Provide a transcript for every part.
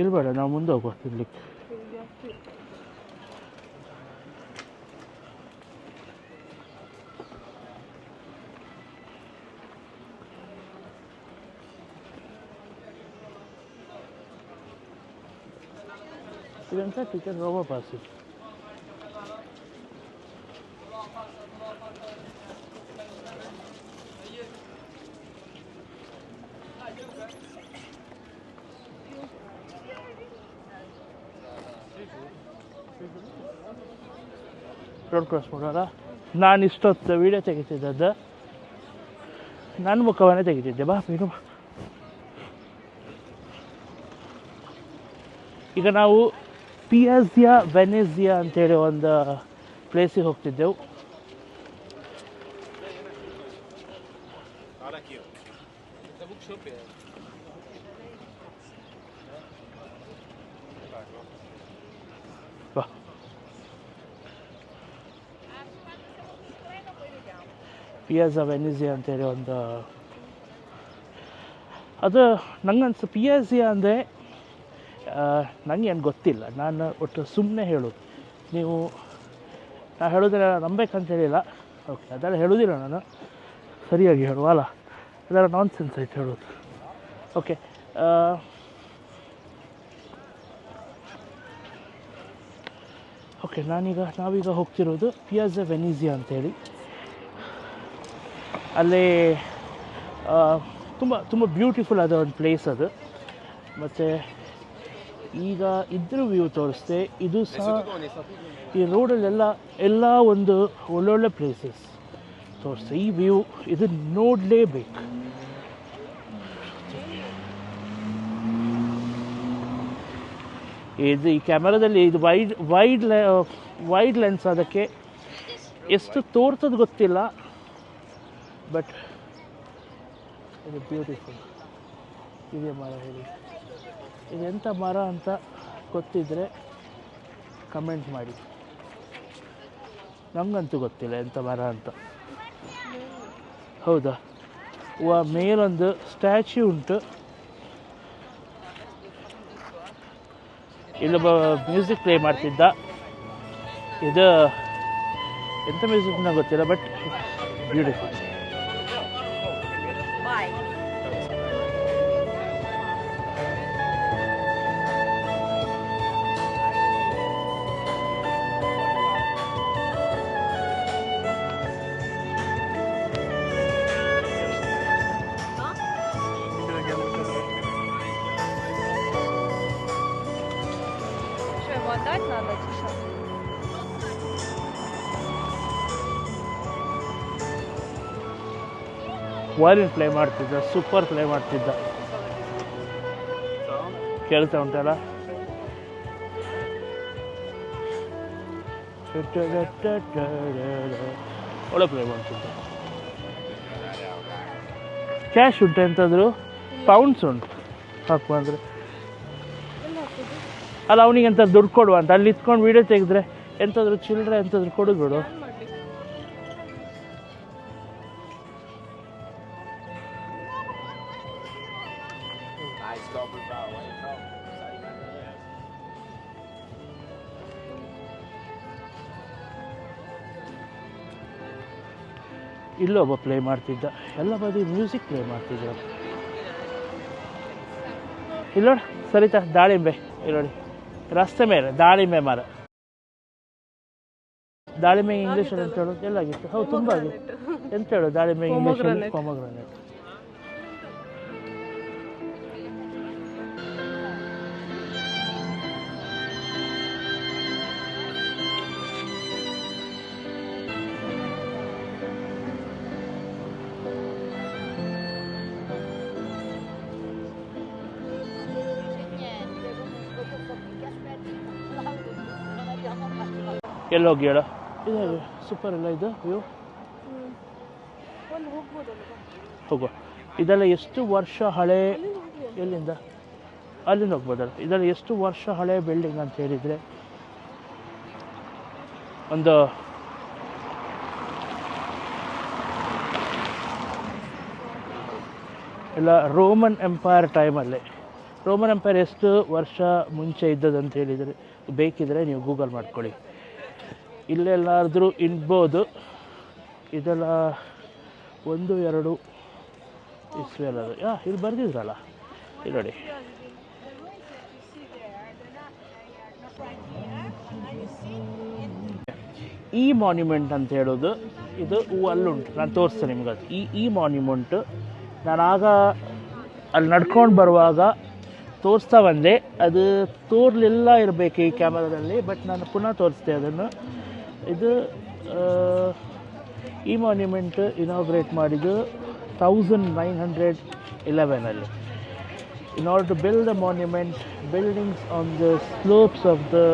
ಇರಬೇಡ, ನಾವು ಮುಂದೆ ಹೋಗುವ ತಿನ್ಲಿಕ್ಕೆ. ಇದಂತ ಟಿಕೆಟ್ ರೋಬೋ ಪಾಸ್. ರೋಡ್ ಕ್ರಾಸ್ ಮಾಡೋಲ್ಲ. ನಾನು ಇಷ್ಟೊತ್ತು ವೀಡಿಯೋ ತೆಗಿತಿದ್ದದ್ದು ನನ್ನ ಮುಖವನ್ನೇ ತೆಗಿತಿದ್ದೆ. ಬಾ ಮೀನು. ಈಗ ನಾವು ಪಿಯಾಝಾ ವೆನೆಝಿಯಾ ಅಂತೇಳಿ ಒಂದು ಪ್ಲೇಸಿಗೆ ಹೋಗ್ತಿದ್ದೆವು. ಬಾ. ಪಿಯಾಝಾ ವೆನೆಝಿಯಾ ಅಂತೇಳಿ ಒಂದು, ಅದು ನಂಗನ್ಸು ಪಿಯಾಝಿಯಾ ಅಂದರೆ ನನಗೆ ಏನು ಗೊತ್ತಿಲ್ಲ. ನಾನು ಒಟ್ಟು ಸುಮ್ಮನೆ ಹೇಳೋದು. ನೀವು ನಾನು ಹೇಳೋದೆಲ್ಲ ನಂಬೇಕಂತ ಹೇಳಿಲ್ಲ. ಓಕೆ, ಅದೆಲ್ಲ ಹೇಳೋದಿಲ್ಲ ನಾನು, ಸರಿಯಾಗಿ ಹೇಳುವಲ್ಲ, ಅದೆಲ್ಲ ನಾನ್ ಸೆನ್ಸ್ ಆಯ್ತು ಹೇಳೋದು. ಓಕೆ, ಓಕೆ ನಾವೀಗ ಹೋಗ್ತಿರೋದು ಪಿಯಾಝಾ ವೆನೆಝಿಯಾ ಅಂತೇಳಿ. ಅಲ್ಲಿ ತುಂಬ ಬ್ಯೂಟಿಫುಲ್ ಆದ ಒಂದು ಪ್ಲೇಸ್ ಅದು. ಮತ್ತು ಈಗ ಇದ್ರ ವ್ಯೂ ತೋರಿಸ್ದೆ. ಇದು ಸಹ ಈ ರೋಡಲ್ಲೆಲ್ಲ ಒಂದು ಒಳ್ಳೊಳ್ಳೆ ಪ್ಲೇಸಸ್ ತೋರಿಸ್ತೆ. ಈ ವ್ಯೂ ಇದು ನೋಡಲೇಬೇಕು. ಈ ಕ್ಯಾಮರಾದಲ್ಲಿ ಇದು ವೈಡ್ ಲೆನ್ಸ್, ಅದಕ್ಕೆ ಎಷ್ಟು ತೋರ್ತದೆ ಗೊತ್ತಿಲ್ಲ, ಬಟ್ ಇದು ಬ್ಯೂಟಿಫುಲ್. ಇದೇ ಮರ, ಹೇಳಿ ಇದೆಂಥ ಮರ ಅಂತ ಗೊತ್ತಿದ್ದರೆ ಕಮೆಂಟ್ ಮಾಡಿ. ನಮಗಂತೂ ಗೊತ್ತಿಲ್ಲ ಎಂಥ ಮರ ಅಂತ. ಹೌದಾ? ಮೇಲೊಂದು ಸ್ಟ್ಯಾಚ್ಯೂ ಉಂಟು. ಇಲ್ಲೊಬ್ಬ ಮ್ಯೂಸಿಕ್ ಪ್ಲೇ ಮಾಡ್ತಿದ್ದ. ಇದು ಎಂಥ ಮ್ಯೂಸಿಕ್ ನಂಗೆ ಗೊತ್ತಿಲ್ಲ, ಬಟ್ ಬ್ಯೂಟಿಫುಲ್. Отдать надо сейчас. ವಯಲಿನ್ ಪ್ಲೇ ಮಾಡ್ತಿದ್ದ, ಸೂಪರ್ ಪ್ಲೇ ಮಾಡ್ತಿದ್ದ. ಕೇಳ್ತಾ ಉಂಟಲ್ಲ? ಒಳ್ಳೆ ಪ್ಲೇ ಮಾಡ್ತಿದ್ದ. ಕ್ಯಾಶ್ ಉಂಟು ಎಂತಾದ್ರು? ಪೌಂಡ್ಸ್ ಉಂಟು ಹಾಕುವ ಅಂದರೆ. ಅಲ್ಲ, ಅವನಿಗೆ ಎಂತ ದುಡ್ಡು ಕೊಡುವ ಅಂತ ಅಲ್ಲಿ ಇತ್ಕೊಂಡು ವೀಡಿಯೋ ತೆಗೆದ್ರೆ ಎಂತಾದ್ರು ಚಿಲ್ಲರೆ ಎಂತಾದ್ರು ಕೊಡೋದು. ಇಲ್ಲೊಬ್ಬ ಪ್ಲೇ ಮಾಡ್ತಿದ್ದ. ಎಲ್ಲ ಬದಿ ಮ್ಯೂಸಿಕ್ ಪ್ಲೇ ಮಾಡ್ತಿದ್ರು. ಇಲ್ಲೋಡಿ ಸರಿತಾ, ದಾಳಿಂಬೆ ಇಲ್ಲೋಡಿ, ರಸ್ತೆ ಮೇಲೆ ದಾಳಿಂಬೆ ಮರ. ದಾಳಿಂಬೆ ಇಂಗ್ಲೀಷಲ್ಲಿ ಎಂತ ಹೇಳೋದು? ಎಲ್ಲಾಗಿತ್ತು? ಹೌದು, ತುಂಬ ಆಗಿತ್ತು. ಎಂತ ಹೇಳೋದು ದಾಳಿಂಬೆ ಇಂಗ್ಲೀಷಲ್ಲಿ? ಪೊಮಗ್ರಾನೇಟ್. ಎಲ್ಲೋಗಿ ಹೇಳ? ಇದೆ ಸೂಪರ್ ಎಲ್ಲ ಇದು ವ್ಯೂ. ಹೋಗುವ. ಇದೆಲ್ಲ ಎಷ್ಟು ವರ್ಷ ಹಳೆ, ಎಲ್ಲಿಂದ ಅಲ್ಲಿಂದ ಹೋಗ್ಬೋದಲ್ಲ. ಇದೆಲ್ಲ ಎಷ್ಟು ವರ್ಷ ಹಳೆ ಬಿಲ್ಡಿಂಗ್ ಅಂತ ಹೇಳಿದರೆ, ಒಂದು ಎಲ್ಲ ರೋಮನ್ ಎಂಪೈರ್ ಟೈಮಲ್ಲಿ ರೋಮನ್ ಎಂಪೈರ್ ಎಷ್ಟು ವರ್ಷ ಮುಂಚೆ ಇದ್ದದಂತ ಹೇಳಿದರೆ ಬೇಕಿದ್ರೆ ನೀವು ಗೂಗಲ್ ಮಾಡ್ಕೊಳ್ಳಿ. ಇಲ್ಲೆಲ್ಲಾದರೂ ಇಡ್ಬೋದು. ಇದೆಲ್ಲ 1-2 ಇಸ್ವಿಯಲ್ಲದು. ಇಲ್ಲಿ ಬರೆದಿದ್ರಲ್ಲ, ಇಲ್ಲಿ ನೋಡಿ. ಈ ಮಾನ್ಯುಮೆಂಟ್ ಅಂತ ಹೇಳೋದು ಇದು ಅಲ್ಲುಂಟು, ನಾನು ತೋರಿಸ್ತೇನೆ ನಿಮ್ಗೆ. ಅದು ಈ ಮಾನ್ಯುಮೆಂಟು ನಾನು ಆಗ ಅಲ್ಲಿ ನಡ್ಕೊಂಡು ಬರುವಾಗ ತೋರಿಸ್ತಾ ಬಂದೆ. ಅದು ತೋರ್ಲಿಲ್ಲ ಇರಬೇಕು ಈ ಕ್ಯಾಮರಾದಲ್ಲಿ, ಬಟ್ ನಾನು ಪುನಃ ತೋರಿಸ್ತೆ ಅದನ್ನು. ಇದು ಈ ಮಾನ್ಯುಮೆಂಟ್ ಇನಾಗ್ರೇಟ್ ಮಾಡಿದ್ದು 1911. In order to build the monument, buildings on the slopes of the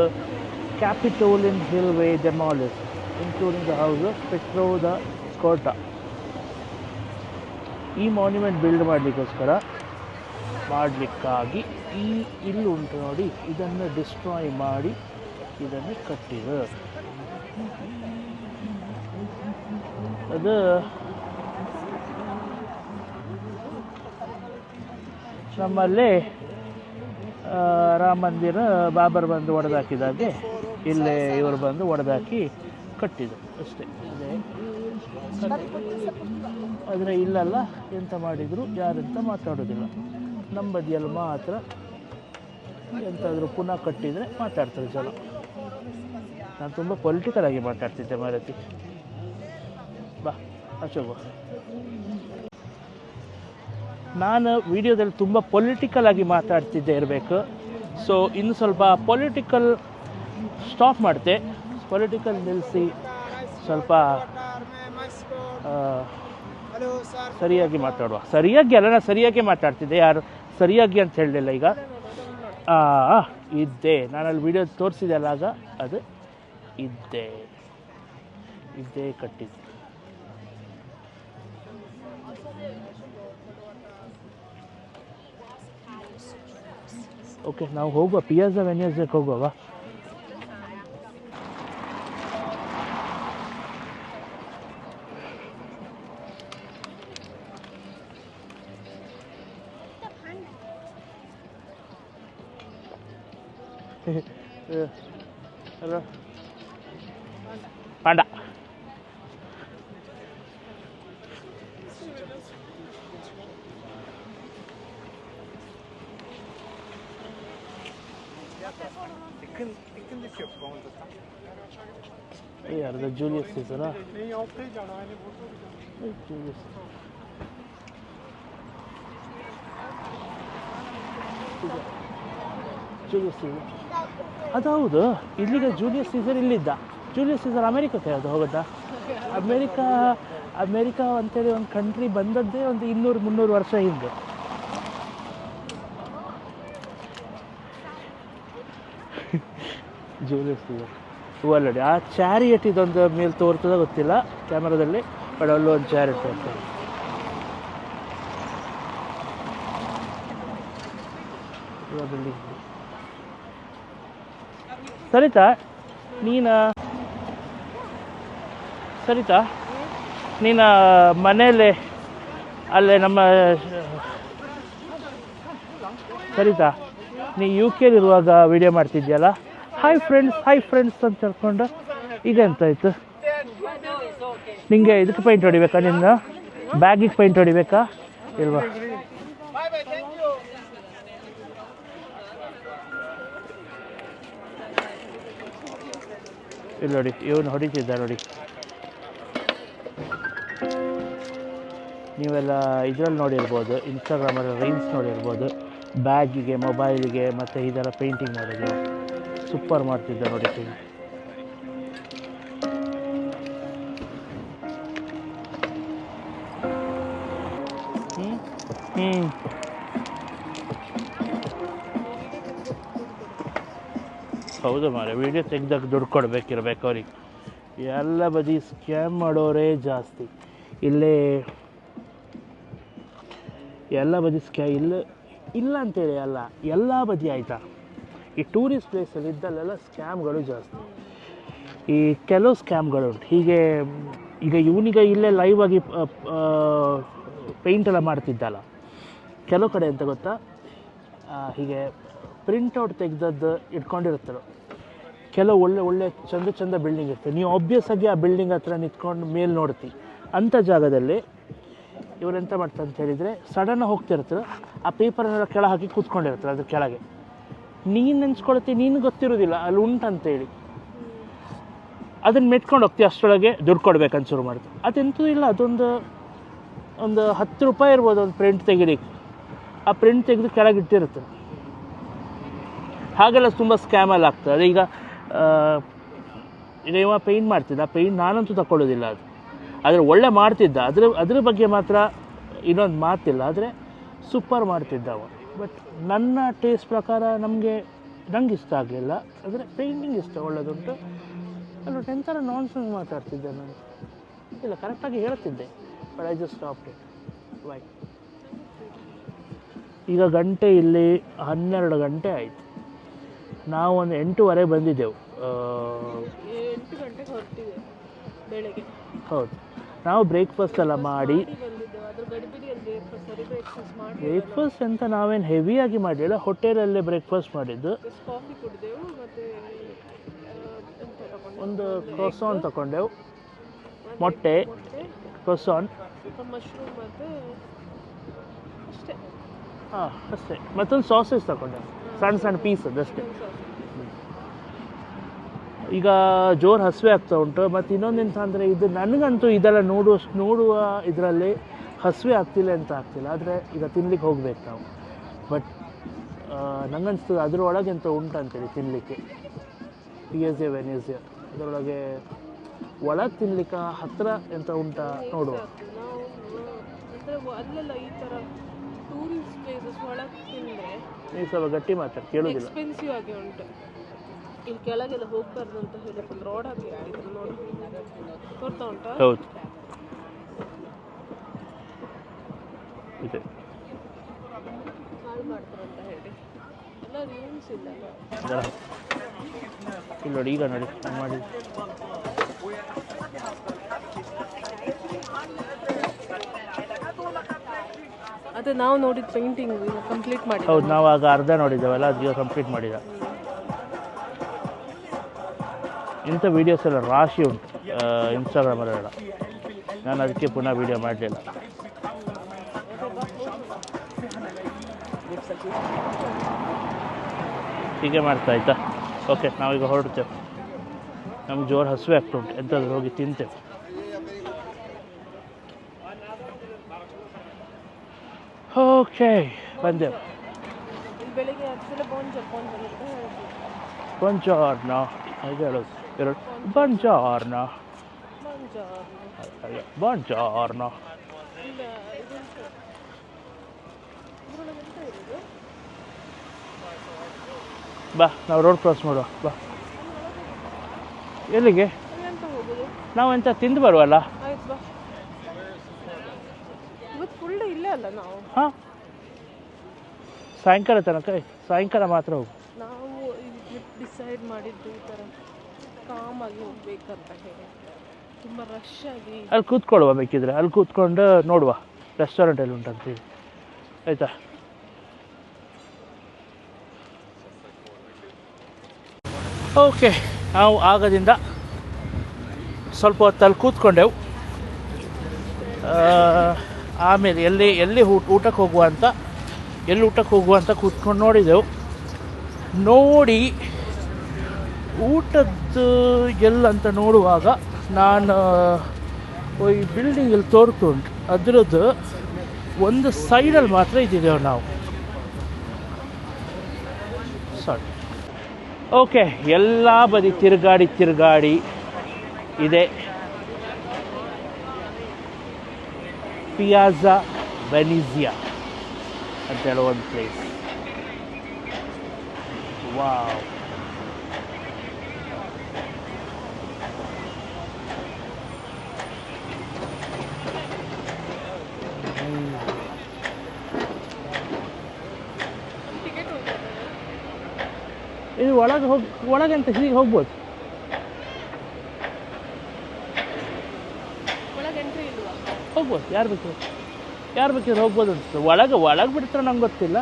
Capitoline Hill were demolished, including the house of Petro the Scotta. ಈ ಮಾನ್ಯುಮೆಂಟ್ ಬಿಲ್ಡ್ ಮಾಡಲಿಕ್ಕಾಗಿ ಇಲ್ಲಿ ಉಂಟು ನೋಡಿ, ಇದನ್ನು ಡಿಸ್ಟ್ರಾಯ್ ಮಾಡಿ ಇದನ್ನು ಕಟ್ಟಿದ್ರು. ಅದು ನಮ್ಮಲ್ಲಿ ರಾಮ ಮಂದಿರ ಬಾಬರ್ ಬಂದು ಒಡೆದಾಕಿದಾಗೆ ಇಲ್ಲೇ ಇವರು ಬಂದು ಒಡೆದಾಕಿ ಕಟ್ಟಿದರು ಅಷ್ಟೇ. ಆದರೆ ಇಲ್ಲೆಲ್ಲ ಎಂತ ಮಾಡಿದರು, ಯಾರಂತ ಮಾತಾಡೋದಿಲ್ಲ. ನಮ್ಮ ಬದಿಯಲ್ಲಿ ಮಾತ್ರ ಎಂತಾದರೂ ಪುನಃ ಕಟ್ಟಿದರೆ ಮಾತಾಡ್ತಾರೆ ಜನ. ನಾನು ತುಂಬ ಪೊಲಿಟಿಕಲ್ ಆಗಿ ಮಾತಾಡ್ತಿದ್ದೆ ಮಾರತಿ. ಬಾ ಅಶೋಕ, ನಾನು ವಿಡಿಯೋದಲ್ಲಿ ತುಂಬ ಪೊಲಿಟಿಕಲ್ ಆಗಿ ಮಾತಾಡ್ತಿದ್ದೆ ಇರಬೇಕು. ಸೊ ಇನ್ನು ಸ್ವಲ್ಪ ಪೊಲಿಟಿಕಲ್ ಸ್ಟಾಪ್ ಮಾಡ್ತೆ, ಪೊಲಿಟಿಕಲ್ ನಿಲ್ಲಿಸಿ ಸ್ವಲ್ಪ ಸರಿಯಾಗಿ ಮಾತಾಡುವ. ಸರಿಯಾಗಿ ಅಲ್ಲ, ನಾನು ಸರಿಯಾಗಿ ಮಾತಾಡ್ತಿದ್ದೆ, ಯಾರು ಸರಿಯಾಗಿ ಅಂತ ಹೇಳಲಿಲ್ಲ. ಈಗ ಇದ್ದೆ ನಾನಲ್ಲಿ ವಿಡಿಯೋ ತೋರಿಸಿದೆ ಅಲ್ಲ, ಆಗ ಅದು ಇದ್ದೇ ಕಟ್ಟಿದ್ದೆ. ಓಕೆ, ನಾವು ಹೋಗುವ ಪಿಯಾಝಾ ವೆನ್ಯೂಸ್ಗೆ ಹೋಗುವ. ಹಲೋ ಪಾಂಡ, यार जूलियस सीजर नहीं ऑफ ही जाना है जूलियस सीजर ಅದು ಹೌದು. ಇಲ್ಲಿಗೆ ಜೂಲಿಯಸ್ ಸೀಸರ್ ಇಲ್ಲಿದ್ದ. ಜೂಲಿಯಸ್ ಸೀಸರ್ ಅಮೇರಿಕಕ್ಕೆ ಅದು ಹೋಗೋದಾ? ಅಮೇರಿಕಾ ಅಂತೇಳಿ ಒಂದು ಕಂಟ್ರಿ ಬಂದದ್ದೇ ಒಂದು 200-300 ವರ್ಷ ಹಿಂದೆ. ಜೂಲಿಯಸ್ ಸೀಸರ್ ಅಲ್ಲಡಿ ಆ ಚಾರಿಯಟ್ ಇದೊಂದು ಮೇಲೆ ತೋರ್ತದ ಗೊತ್ತಿಲ್ಲ ಕ್ಯಾಮರಾದಲ್ಲಿ, ಬಟ್ ಅಲ್ಲೂ ಒಂದು ಚಾರಿಯಟ್ ತೋರ್ತದೆ. ಸರಿತಾ ನೀನು ಮನೆಯಲ್ಲೇ ಅಲ್ಲೇ ನಮ್ಮ ಸರಿತಾ ನೀ UK-ಲಿರುವಾಗ ವಿಡಿಯೋ ಮಾಡ್ತಿದ್ಯಲ್ಲ, ಹಾಯ್ ಫ್ರೆಂಡ್ಸ್ ಅಂತ ಹೇಳ್ಕೊಂಡು ಈಗ ಎಂತಾಯ್ತು? ನಿಂಗೆ ಇದಕ್ಕೆ ಪೈಂಟ್ ಹೊಡಿಬೇಕಾ? ನಿನ್ನ ಬ್ಯಾಗಿಗೆ ಪೈಂಟ್ ಹೊಡಿಬೇಕಾ ಇಲ್ವಾ? ಇಲ್ಲಿ ನೋಡಿ, ಇವನು ಹೊಡಿತಿದ್ದ ನೋಡಿ. ನೀವೆಲ್ಲ ಇದರಲ್ಲಿ ನೋಡಿರ್ಬೋದು, ಇನ್ಸ್ಟಾಗ್ರಾಮಲ್ಲಿ ರೀಲ್ಸ್ ನೋಡಿರ್ಬೋದು, ಬ್ಯಾಗಿಗೆ, ಮೊಬೈಲಿಗೆ ಮತ್ತು ಇದೆಲ್ಲ ಪೇಂಟಿಂಗ್ ಮಾಡೋದು ಸೂಪರ್ ಮಾಡ್ತಿದ್ದ ನೋಡಿ. ಹೌದು ಮಾರೆ, ವಿಡಿಯೋ ತೆಗ್ದಾಗ ದುಡ್ಡು ಕೊಡಬೇಕಿರ್ಬೇಕು ಅವ್ರಿಗೆ. ಎಲ್ಲ ಬದಿ ಸ್ಕ್ಯಾಮ್ ಮಾಡೋರೇ ಜಾಸ್ತಿ ಇಲ್ಲೇ. ಎಲ್ಲ ಬದಿ ಇಲ್ಲ ಅಂತೇಳಿ ಅಲ್ಲ, ಎಲ್ಲ ಬದಿ ಆಯಿತಾ. ಈ ಟೂರಿಸ್ಟ್ ಪ್ಲೇಸಲ್ಲಿ ಇದ್ದಲ್ಲೆಲ್ಲ ಸ್ಕ್ಯಾಮ್ಗಳು ಜಾಸ್ತಿ. ಈ ಕೆಲವು ಸ್ಕ್ಯಾಮ್ಗಳುಂಟು. ಈಗ ಇವನಿಗೆ ಇಲ್ಲೇ ಲೈವ್ ಆಗಿ ಪೇಂಟೆಲ್ಲ ಮಾಡ್ತಿದ್ದಲ್ಲ, ಕೆಲವು ಕಡೆ ಅಂತ ಗೊತ್ತಾ, ಹೀಗೆ ಪ್ರಿಂಟೌಟ್ ತೆಗೆದದ್ದು ಇಟ್ಕೊಂಡಿರುತ್ತಲ್ಲ. ಕೆಲವು ಒಳ್ಳೆ ಚಂದ ಬಿಲ್ಡಿಂಗ್ ಇರ್ತದೆ, ನೀವು ಆಬ್ವಿಯಸ್ ಆಗಿ ಆ ಬಿಲ್ಡಿಂಗ್ ಹತ್ರ ನಿಂತ್ಕೊಂಡು ಮೇಲೆ ನೋಡ್ತಿ. ಅಂಥ ಜಾಗದಲ್ಲಿ ಇವ್ರು ಎಂತ ಮಾಡ್ತಾರೆ ಅಂತ ಹೇಳಿದರೆ, ಸಡನ್ನಾಗಿ ಹೋಗ್ತಿರ್ತಾರೆ, ಆ ಪೇಪರ್ನೆಲ್ಲ ಕೆಳ ಹಾಕಿ ಕೂತ್ಕೊಂಡಿರ್ತಾರೆ ಅದ್ರ ಕೆಳಗೆ. ನೀನು ನೆನ್ಸ್ಕೊಳ್ತಿ, ನೀನು ಗೊತ್ತಿರೋದಿಲ್ಲ ಅಲ್ಲಿ ಉಂಟಂತೇಳಿ, ಅದನ್ನು ಮೆಟ್ಕೊಂಡು ಹೋಗ್ತೀವಿ. ಅಷ್ಟರೊಳಗೆ ದುಡ್ಡು ಕೊಡ್ಬೇಕಂತ ಶುರು ಮಾಡ್ತೀವಿ. ಅದೆಂತೂ ಇಲ್ಲ, ಅದೊಂದು 10 ರೂಪಾಯಿ ಇರ್ಬೋದು ಒಂದು ಪ್ರಿಂಟ್ ತೆಗಿಲಿಕ್ಕೆ. ಆ ಪ್ರಿಂಟ್ ತೆಗೆದು ಕೆಳಗೆ ಇಟ್ಟಿರುತ್ತೆ. ಹಾಗೆಲ್ಲ ತುಂಬ ಸ್ಕ್ಯಾಮಲ್ಲಿ ಆಗ್ತದೆ. ಅದು ಈಗ ಇವ ಪೇಂಟ್ ಮಾಡ್ತಿದ್ದ, ಆ ಪೇಂಟ್ ನಾನಂತೂ ತಗೊಳ್ಳೋದಿಲ್ಲ. ಅದು ಆದರೆ ಒಳ್ಳೆ ಮಾಡ್ತಿದ್ದ, ಅದ್ರ ಬಗ್ಗೆ ಮಾತ್ರ ಇನ್ನೊಂದು ಮಾತಿಲ್ಲ. ಆದರೆ ಸೂಪರ್ ಮಾಡ್ತಿದ್ದ ಅವ. ಬಟ್ ನನ್ನ ಟೇಸ್ಟ್ ಪ್ರಕಾರ ನಂಗೆ ಇಷ್ಟ ಆಗಲಿಲ್ಲ. ಆದರೆ ಪೇಂಟಿಂಗ್ ಇಷ್ಟ, ಒಳ್ಳೆದುಂಟು. ಅಲ್ಲ ಎಂಥರ ನಾನ್ಸೆನ್ಸ್ ಮಾತಾಡ್ತಿದ್ದೆ ನಾನು. ಇಲ್ಲ, ಕರೆಕ್ಟಾಗಿ ಹೇಳ್ತಿದ್ದೆ. But I just stopped it. Why? ಈಗ ಗಂಟೆ ಇಲ್ಲಿ 12 ಗಂಟೆ ಆಯಿತು. ನಾವು ಒಂದು 8:15 ಬಂದಿದ್ದೆವು. 8 ಗಂಟೆಗೆ ಹೊರಟಿದೆ ಬೆಳಗ್ಗೆ. ಹೌದು, ನಾವು ಬ್ರೇಕ್ಫಾಸ್ಟ್ ಎಲ್ಲ ಮಾಡಿ. ಬ್ರೇಕ್ಫಾಸ್ಟ್ ಅಂತ ನಾವೇನು ಹೆವಿಯಾಗಿ ಮಾಡಲಿಲ್ಲ, ಹೋಟೆಲಲ್ಲೇ ಬ್ರೇಕ್ಫಾಸ್ಟ್ ಮಾಡಿದ್ದು. ಕಾಫಿ ಕುಡಿದೆವು, ಮತ್ತು ಒಂದು ಕ್ರೋಸಾನ್ ತಗೊಂಡೆವು, ಮೊಟ್ಟೆ, ಕ್ರೋಸಾನ್, ಮಶ್ರೂಮ್, ಮತ್ತು ಅಷ್ಟೇ. ಹಾಂ ಅಷ್ಟೇ. ಮತ್ತೊಂದು ಸಾಸೇಜ್ ತಗೊಂಡೆವು, ಸಣ್ಣ ಪೀಸ್ ಅದಷ್ಟೇ. ಈಗ ಜೋರು ಹಸಿವೆ ಆಗ್ತಾ ಉಂಟು. ಮತ್ತು ಇನ್ನೊಂದೆಂತ ಅಂದರೆ, ಇದು ನನಗಂತೂ ಇದೆಲ್ಲ ನೋಡುವ ಇದರಲ್ಲಿ ಹಸಿವೆ ಆಗ್ತಿಲ್ಲ ಅಂತ ಆಗ್ತಿಲ್ಲ. ಆದರೆ ಈಗ ತಿನ್ಲಿಕ್ಕೆ ಹೋಗ್ಬೇಕು ನಾವು. ಬಟ್ ನನಗನ್ಸ್ತದೆ ಅದರೊಳಗೆ ಎಂತ ಉಂಟಂತೇಳಿ ತಿನ್ನಲಿಕ್ಕೆ. ಪಿಯೆಝೆ ವೆನೆಝಿಯಾ ಅದರೊಳಗೆ ಒಳಗೆ ತಿನ್ಲಿಕ್ಕೆ ಹತ್ತಿರ ಎಂತ ಉಂಟಾ ನೋಡುವ. ಅಲ್ಲೆಲ್ಲ ಈ ಥರ ಟೂರಿಸ್ಟ್ ಪ್ಲೇಸಸ್ ಒಳಗೆ ತಿಂದರೆ ನೀವು ಸ್ವಲ್ಪ ಗಟ್ಟಿ ಮಾತಾಡಿ, ಕೇಳೋದಿಲ್ಲ. ಎಕ್ಸ್ಪೆನ್ಸಿವ್ ಆಗಿ ಉಂಟು. ಇಲ್ಲಿ ಕೆಳಗೆಲ್ಲ ಹೋಗ್ಬಾರ್ದು ಅಂತ ಹೇಳಿ ಒಂದು ರೋಡ್ ಹಾಕಿದ್ರು ನೋಡಿ, ತೋರ್ತಾ ಉಂಟಾ? ಹೌದು, ಇದೆ. ಹಾಳು ಮಾಡ್ತಾರೆ ಅಂತ ಹೇಳಿ ಎಲ್ಲ ರೂಲ್ಸ್ ಇಲ್ಲ. ಇಲ್ಲಿ ನೋಡಿ, ಈಗ ನೋಡಿ ಮಾಡಿ. ಅದೇ ನಾವು ನೋಡಿದ ಪೇಂಟಿಂಗ್ ಕಂಪ್ಲೀಟ್ ಮಾಡಿ. ಹೌದು, ನಾವು ಆಗ ಅರ್ಧ ನೋಡಿದ್ದೇವಲ್ಲ, ಅದೀಗ ಕಂಪ್ಲೀಟ್ ಮಾಡಿದ. ಇಂಥ ವೀಡಿಯೋಸ್ ಎಲ್ಲ ರಾಶಿ ಉಂಟು ಇನ್ಸ್ಟಾಗ್ರಾಮಲ್ಲೆಲ್ಲ. ನಾನು ಅದಕ್ಕೆ ಪುನಃ ವೀಡಿಯೋ ಮಾಡಲಿಲ್ಲ. ಹೀಗೆ ಮಾಡ್ತಾ ಆಯ್ತಾ? ಓಕೆ, ನಾವೀಗ ಹೊರಡ್ತೇವೆ. ನಮ್ಗೆ ಜೋರು ಹಸಿವೆ ಆಗ್ತುಂಟು, ಎಂತಾದ್ರೂ ಹೋಗಿ ತಿಂತೇವೆ. ಓಕೆ, ಬಂದೆವು. ಬೆಳಿಗ್ಗೆ ಬಂಜಾರ್ನ ಹೇಗೆ ಹೇಳೋದು? ಬಂಜಾರ್ನ ಬಂಜಾರ್ನ ಬಾ, ನಾವು ರೋಡ್ ಕ್ರಾಸ್ ಮಾಡುವ. ಬಾ. ಎಲ್ಲಿಗೆ? ನಾವು ಎಂತ ತಿಂದು ಬರುವಲ್ಲ. ಹಾಂ, ಸಾಯಂಕಾಲ ತನಕ, ಸಾಯಂಕಾಲ ಮಾತ್ರ ಹೋಗು. ನಾವು ಡಿಸೈಡ್ ಮಾಡಿದ್ದು ಈ ಥರ ಕಾಮಾಗಿ ಹೋಗ್ಬೇಕಂತ ಹೇಳಿ. ತುಂಬ ರಶ್ ಆಗಿ ಅಲ್ಲಿ ಕೂತ್ಕೊಳ್ಳುವ, ಬೇಕಿದ್ರೆ ಅಲ್ಲಿ ಕೂತ್ಕೊಂಡು ನೋಡುವ ರೆಸ್ಟೋರೆಂಟಲ್ಲಿ ಉಂಟಂತೀವಿ. ಆಯಿತಾ? ಓಕೆ, ನಾವು ಆಗದಿಂದ ಸ್ವಲ್ಪ ಹೊತ್ತಲ್ಲಿ ಕೂತ್ಕೊಂಡೆವು. ಆಮೇಲೆ ಎಲ್ಲಿ ಊಟಕ್ಕೆ ಹೋಗುವ ಅಂತ ಕೂತ್ಕೊಂಡು ನೋಡಿದೆವು. ನೋಡಿ ಊಟದ್ದು ಎಲ್ಲಂತ ನೋಡುವಾಗ ನಾನು ಈ ಬಿಲ್ಡಿಂಗಲ್ಲಿ ತೋರ್ತುಂಟು, ಅದರದ್ದು ಒಂದು ಸೈಡಲ್ಲಿ ಮಾತ್ರ ಇದ್ದಿದ್ದೇವೆ ನಾವು. ಸಾರಿ. ಓಕೆ, ಎಲ್ಲ ಬದಿ ತಿರುಗಾಡಿ ಇದೆ ಪಿಯಾಝಾ ವೆನಿಝಿಯಾ ಅಂತೇಳೋ ಒಂದು ಪ್ಲೇಸ್. ವಾವ್, ಇದು ಒಳಗೆ ಅಂತ ಹೀಗೆ ಹೋಗ್ಬೋದು. ಹೋಗ್ಬೋದು, ಯಾರು ಬೇಕಿದ್ರೆ ಹೋಗ್ಬೋದು ಅನಿಸ್ತದೆ. ಒಳಗೆ ಬಿಡ್ತಾರೆ ನಂಗೆ ಗೊತ್ತಿಲ್ಲ.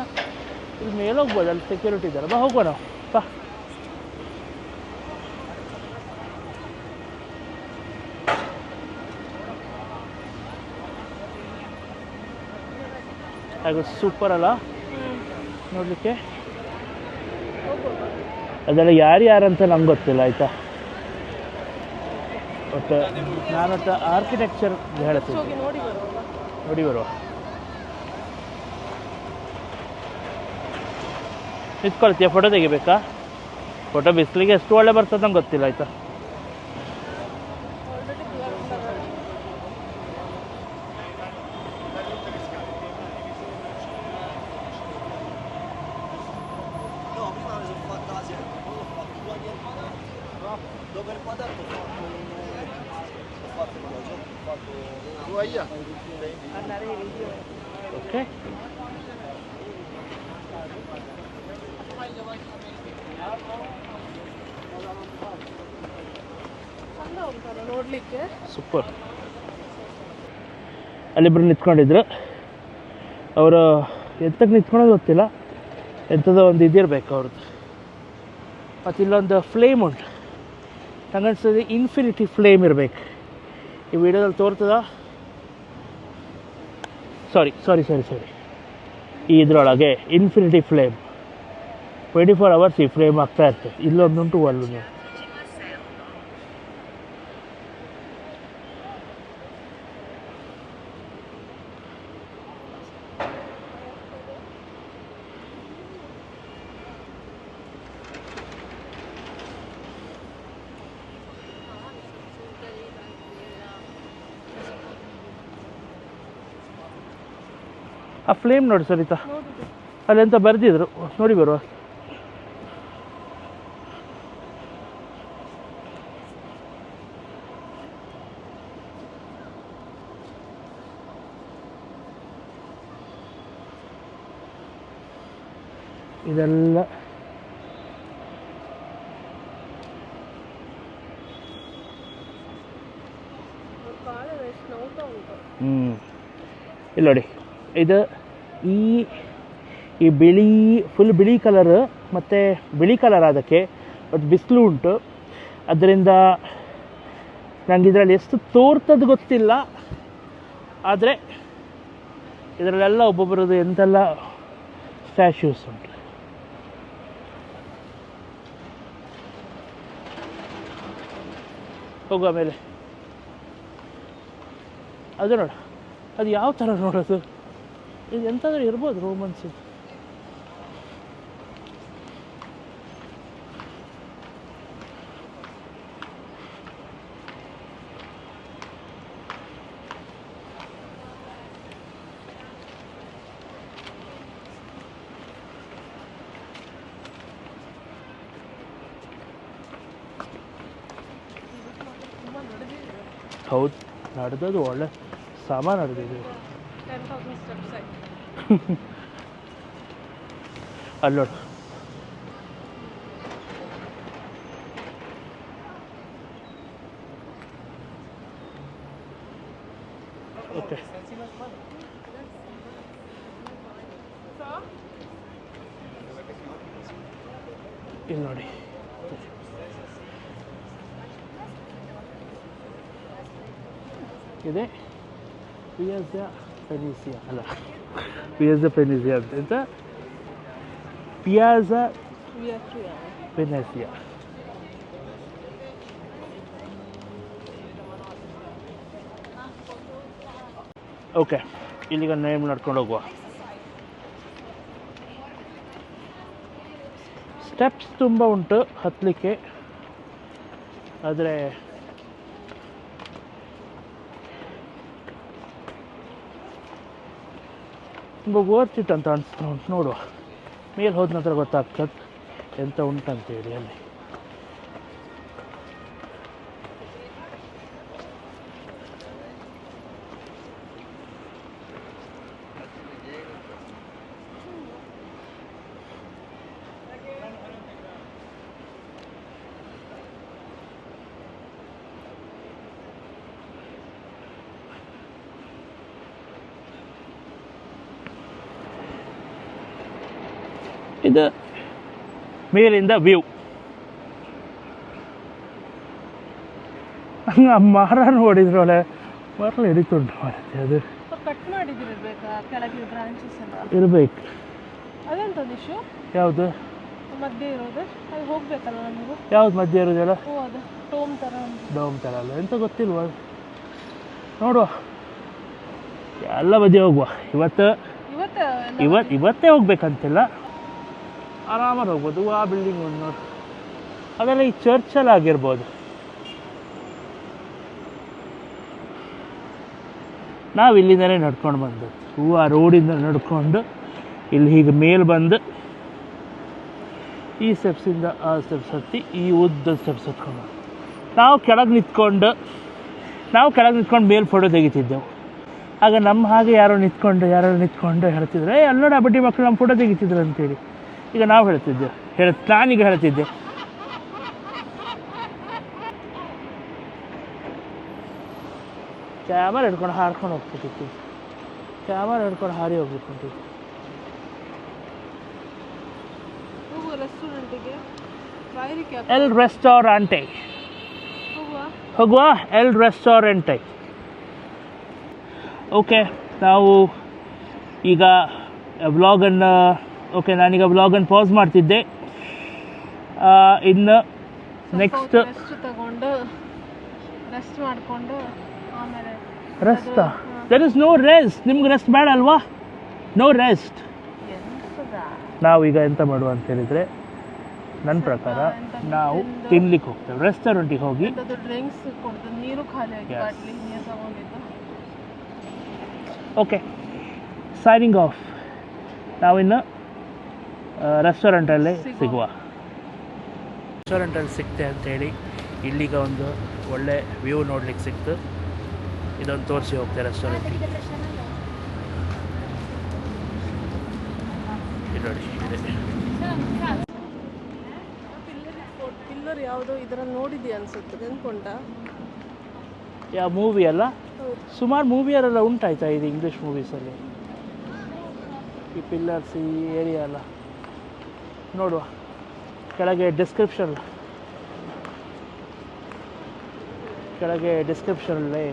ಇಲ್ಲಿ ಮೇಲೆ ಹೋಗ್ಬೋದು, ಅಲ್ಲಿ ಸೆಕ್ಯೂರಿಟಿ ಇದ್ದಾರೆ. ಬಾ ಹೋಗೋಣ, ಬಾ. ಹಾಗೆ ಸೂಪರ್ ಅಲ್ಲ ನೋಡಲಿಕ್ಕೆ. ಅದೆಲ್ಲ ಯಾರ್ಯಾರಂತ ನಂಗೆ ಗೊತ್ತಿಲ್ಲ ಆಯಿತಾ. ಒಟ್ಟು ನಾನೊಟ್ಟು ಆರ್ಕಿಟೆಕ್ಚರ್ ಹೇಳ್ತೀನಿ, ನೋಡಿ ಬರುವ. ನಿಂತ್ಕೊಳ್ತೀಯ? ಫೋಟೋ ತೆಗಿಬೇಕಾ? ಫೋಟೋ ಬಿಸಿಲಿಗೆ ಎಷ್ಟು ಒಳ್ಳೆ ಬರ್ತದೆ ನಂಗೆ ಗೊತ್ತಿಲ್ಲ ಆಯಿತಾ. ಓಕೆ, ನೋಡ್ಲಿಕ್ಕೆ ಸೂಪರ್. ಅಲ್ಲಿಬ್ರು ನಿಂತ್ಕೊಂಡಿದ್ರು. ಅವರು ಎಂತಕ್ಕೆ ನಿಂತ್ಕೊಳ್ಳೋದು ಗೊತ್ತಿಲ್ಲ, ಎಂಥದೋ ಒಂದು ಇದಿರಬೇಕು ಅವ್ರದ್ದು. ಮತ್ತು ಇಲ್ಲೊಂದು ಫ್ಲೇಮ್ ಉಂಟು, ನಂಗನ್ಸ್ತದೆ ಇನ್ಫಿನಿಟಿ ಫ್ಲೇಮ್ ಇರಬೇಕು. ಈ ವಿಡಿಯೋದಲ್ಲಿ ತೋರ್ತದ? ಸಾರಿ, ಈ ಇದರೊಳಗೆ ಇನ್ಫಿನಿಟಿ ಫ್ಲೇಮ್ 24 hours ಈ ಫ್ಲೇಮ್ ಆಗ್ತಾ ಇರ್ತದೆ. ಇಲ್ಲೊಂದುಂಟು ಅಲ್ಲೂ. ಆ ಫ್ಲೇಮ್ ನೋಡಿ ಸರಿತಾ, ಅಲ್ಲೆಂತ ಬರೆದಿದ್ರು, ನೋಡಿ ಬರುವ. ಇದೆಲ್ಲ ಇಲ್ಲಿ ನೋಡಿ. ಇದು ಈ ಬಿಳಿ, ಫುಲ್ ಬಿಳಿ ಕಲರ್, ಮತ್ತು ಬಿಳಿ ಕಲರ್ ಅದಕ್ಕೆ ಮತ್ತು ಬಿಸಿಲು ಉಂಟು. ಅದರಿಂದ ನನಗೆ ಇದರಲ್ಲಿ ಎಷ್ಟು ತೋರ್ತದ್ದು ಗೊತ್ತಿಲ್ಲ, ಆದರೆ ಇದರಲ್ಲೆಲ್ಲ ಒಬ್ಬೊಬ್ಬರದ್ದು ಎಂತೆಲ್ಲ ಸ್ಟ್ಯಾಚ್ಯೂಸ್ ಉಂಟು. ಹೋಗುವ ಮೇಲೆ ಅದು ನೋಡು, ಅದು ಯಾವ ಥರ ನೋಡೋದು. ಇದು ಎಂಥಾದ್ರೂ ಇರ್ಬೋದು ರೋಮನ್ಸ್. ಹೌದು, ನಡೆದದು ಒಳ್ಳೆ ಸಾಮಾನು ನಡೆದಿದೆ. 10,000 steps ಆಯ್ತು. ಅಲ್ಲೋಡು, ಓಕೆ. ಇಲ್ಲಿ ನೋಡಿ, ಇದೆ ಪಿಯಾಝಾ ಫೆನಿಸಿಯಾ, ಅಲ್ಲ ಪಿಯಾಝಾ ಫೆನಿಸಿಯಾ ಅಂತ, ಪಿಯಾಝಾ ವೆನೆಸಿಯಾ. ಓಕೆ, ಇಲ್ಲಿಗ ನೇಮ್ ನಡ್ಕೊಂಡು ಹೋಗುವ. ಸ್ಟೆಪ್ಸ್ ತುಂಬ ಉಂಟು ಹತ್ತಲಿಕ್ಕೆ, ಆದರೆ ತುಂಬ ವರ್ತ್ ಇಟ್ ಅಂತ ಅನಿಸ್ತಾ ಉಂಟು. ನೋಡುವ, ಮೇಲೆ ಹೋದ ನಂತರ ಗೊತ್ತಾಗ್ತದೆ ಎಂತ ಉಂಟಂತೇಳಿ ಅಲ್ಲಿ. ಇದು ಮೇಲಿಂದ ವ್ಯೂ. ಹಂಗೆ ಆ ಮರ ನೋಡಿದ್ರೊಳೆ ಮರಳು ಹಿಡಿತುಂಟು ಮಾಡುತ್ತೆ. ಅದು ಕಟ್ ಮಾಡಿದಿರ್ಬೇಕಾ ಕೆಳಗಿನ ಬ್ರಾಂಚಸ್ ಎಲ್ಲ ಇರಬೇಕು. ಅದೆಂತ ದಿಶು ಯಾವುದು ಮಧ್ಯೆ ಇರೋದು ಅದು ಹೋಗ್ಬೇಕಲ್ಲ ನಮಗೂ. ಯಾವ್ದು ಮಧ್ಯೆ ಇರೋದೆಲ್ಲ? ಓ ಅದು ಟೋಮ್ ಥರ ಡೋಮ್ ಥರ ಅಲ್ಲ, ಎಂತ ಗೊತ್ತಿಲ್ವ? ನೋಡುವ, ಎಲ್ಲ ಮಧ್ಯೆ ಹೋಗುವ. ಇವತ್ತೇ ಹೋಗ್ಬೇಕಂತಿಲ್ಲ, ಆರಾಮಾಗಿ ಹೋಗ್ಬೋದು. ಆ ಬಿಲ್ಡಿಂಗ್ ಒಂದು ನೋಡಿ, ಅದೆಲ್ಲ ಈ ಚರ್ಚಲ್ಲಿ ಆಗಿರ್ಬೋದು. ನಾವು ಇಲ್ಲಿಂದಲೇ ನಡ್ಕೊಂಡು ಬಂದದ್ದು. ಆ ರೋಡಿಂದ ನಡ್ಕೊಂಡು ಇಲ್ಲಿ ಹೀಗೆ ಮೇಲೆ ಬಂದು ಈ ಸ್ಟೆಪ್ಸಿಂದ ಆ ಸ್ಟೆಪ್ಸ್ ಹತ್ತಿ ಈ ಉದ್ದ ಸ್ಟೆಪ್ಸ್ ಹತ್ಕೊಂಡು ನಾವು ಕೆಳಗೆ ನಿಂತ್ಕೊಂಡು ಮೇಲೆ ಫೋಟೋ ತೆಗಿತಿದ್ದೆವು. ಆಗ ನಮ್ಮ ಹಾಗೆ ಯಾರೋ ನಿಂತ್ಕೊಂಡು ಹೇಳ್ತಿದ್ರು, ಅಲ್ಲಿ ನೋಡಿ ಆ ಬಡ್ಡಿ ಮಕ್ಕಳು ನಮ್ಮ ಫೋಟೋ ತೆಗಿತಿದ್ರು ಅಂತೇಳಿ. ಈಗ ನಾವು ನಾನೀಗ ಹೇಳ್ತಿದ್ದೆ. ಕ್ಯಾಮರಾ ಹಿಡ್ಕೊಂಡು ಹಾರ್ಕೊಂಡು ಹೋಗ್ಬಿಟ್ಟಿತ್ತು. ಹಾರಿ ಹೋಗ್ಬಿಟ್ಟು ಎಲ್ ರೆಸ್ಟೋರೆಂಟೆ ಹೋಗುವ. ಎಲ್ ರೆಸ್ಟೋರೆಂಟೆ. ಓಕೆ, ನಾವು ಈಗ ವ್ಲಾಗನ್ನು ನಾನೀಗ ವ್ಲಾಗನ್ನು ಪಾಸ್ ಮಾಡ್ತಿದ್ದೆ. ಇನ್ನು ನೆಕ್ಸ್ಟ್ ರೆಸ್ಟ್ ಮಾಡಿಕೊಂಡು ಆಮೇಲೆ ದೆರ್ ಇಸ್ ನೋ ರೆಸ್ಟ್. ನಿಮ್ಗೆ ರೆಸ್ಟ್ ಬೇಡ ಅಲ್ವಾ? No rest. ನಾವೀಗ ಎಂತ ಮಾಡುವ ಅಂತ ಹೇಳಿದರೆ, ನನ್ನ ಪ್ರಕಾರ ನಾವು ತಿನ್ಲಿಕ್ಕೆ ಹೋಗ್ತೇವೆ, ರೆಸ್ಟೋರೆಂಟಿಗೆ ಹೋಗಿ. Okay, signing off. ನಾವಿನ್ನು ರೆಸ್ಟೋರೆಂಟಲ್ಲೇ ಸಿಗುವ. ರೆಸ್ಟೋರೆಂಟಲ್ಲಿ ಸಿಕ್ತೆ ಅಂತೇಳಿ ಇಲ್ಲಿಗ ಒಂದು ಒಳ್ಳೆ ವ್ಯೂ ನೋಡ್ಲಿಕ್ಕೆ ಸಿಕ್ತು. ಇದೊಂದು ತೋರಿಸಿ ಹೋಗ್ತೇವೆ ರೆಸ್ಟೋರೆಂಟಿಗೆ. ನೋಡಿ, ಪಿಲ್ಲರ್ ಯಾವುದೋ ಇದರಲ್ಲಿ ನೋಡಿದ್ಯಾ ಅನ್ಸುತ್ತೆ, ನೆನ್ಕೊಂಡ. ಯಾವ ಮೂವಿ ಅಲ್ಲ? ಸುಮಾರು ಮೂವಿಯರೆಲ್ಲ ಉಂಟಾಯ್ತಾ ಇದು ಇಂಗ್ಲೀಷ್ ಮೂವೀಸಲ್ಲಿ. ಈ ಪಿಲ್ಲರ್ಸ್, ಈ ಏರಿಯಾ ಎಲ್ಲ ನೋಡುವ. ಕೆಳಗೆ ಡಿಸ್ಕ್ರಿಪ್ಷನಲ್ಲಿ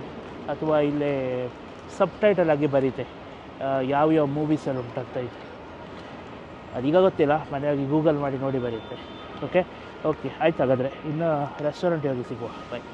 ಅಥವಾ ಇಲ್ಲೇ ಸಬ್ ಟೈಟಲ್ ಆಗಿ ಬರೀತೆ ಯಾವ್ಯಾವ ಮೂವೀಸಲ್ಲಿ ಉಂಟಂತ. ಇದು ಅದೀಗ ಗೊತ್ತಿಲ್ಲ, ಮನೆಯಾಗಿ ಗೂಗಲ್ ಮಾಡಿ ನೋಡಿ ಬರೀತೆ. ಓಕೆ ಆಯ್ತು, ಹಾಗಾದರೆ ಇನ್ನು ರೆಸ್ಟೋರೆಂಟ್ ಹೋಗಿ ಸಿಗುವ. ಬಾಯ್.